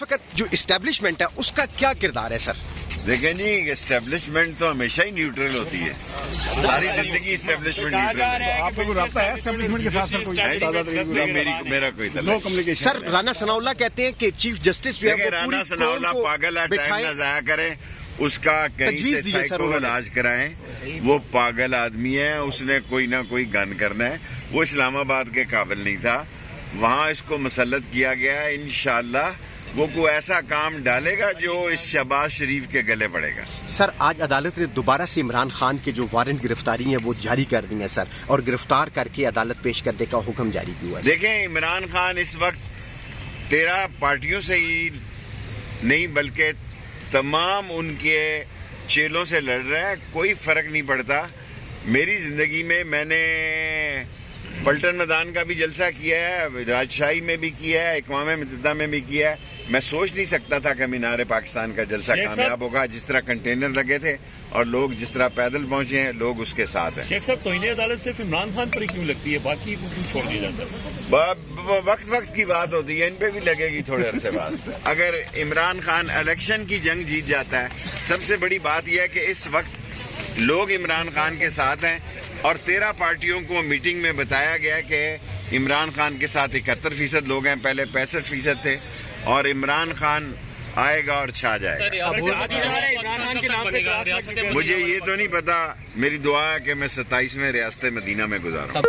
وقت جو اسٹیبلشمنٹ ہے اس کا کیا کردار ہے سر؟ دیکھیں جی، اسٹیبلشمنٹ تو ہمیشہ ہی نیوٹرل ہوتی ہے، ساری زندگی اسٹیبلشمنٹ نیوٹرل ہے۔ آپ کو رابطہ ہے اسٹیبلشمنٹ کے ساتھ سر کوئی؟ میرا کوئی تعلق نہیں۔ سر رانا ثناء اللہ کہتے ہیں کہ چیف جسٹس جو ہے وہ رانا ثناء اللہ پاگل ہے، ٹائم نہ ضائع کریں، اس کا کہیں سے سائیکو علاج کرائیں۔ وہ پاگل آدمی ہے، اس نے کوئی نہ کوئی گن کرنا ہے، وہ اسلام آباد کے قابل نہیں تھا، وہاں اس کو مسلط کیا گیا ہے۔ انشاءاللہ وہ کوئی ایسا کام ڈالے گا جو اس شہباز شریف کے گلے پڑے گا۔ سر آج عدالت نے دوبارہ سے عمران خان کے جو وارنٹ گرفتاری ہیں وہ جاری کر دی ہیں سر، اور گرفتار کر کے عدالت پیش کرنے کا حکم جاری کیا ہے۔ دیکھیں، عمران خان اس وقت 13 پارٹیوں سے ہی نہیں بلکہ تمام ان کے چیلوں سے لڑ رہا ہے، کوئی فرق نہیں پڑتا۔ میری زندگی میں نے پلٹن میدان کا بھی جلسہ کیا ہے، راجشاہی میں بھی کیا ہے، اقوام متحدہ میں بھی کیا ہے۔ میں سوچ نہیں سکتا تھا کہ مینار پاکستان کا جلسہ کامیاب ہوگا، جس طرح کنٹینر لگے تھے اور لوگ جس طرح پیدل پہنچے ہیں، لوگ اس کے ساتھ ہیں۔ شیخ صاحب، توہین عدالت صرف عمران خان پر ہی کیوں لگتی ہے، باقی کو کیوں چھوڑ دیا جاتا ہے؟ وقت کی بات ہوتی ہے، ان پہ بھی لگے گی تھوڑے عرصے بعد۔ اگر عمران خان الیکشن کی جنگ جیت جاتا ہے، سب سے بڑی بات یہ ہے کہ اس وقت لوگ عمران خان کے ساتھ ہیں، اور 13 پارٹیوں کو میٹنگ میں بتایا گیا کہ عمران خان کے ساتھ 71% لوگ ہیں، پہلے 65% تھے، اور عمران خان آئے گا اور چھا جائے گا۔ مجھے یہ تو نہیں پتا، میری دعا ہے کہ میں 27ویں ریاست مدینہ میں گزاروں۔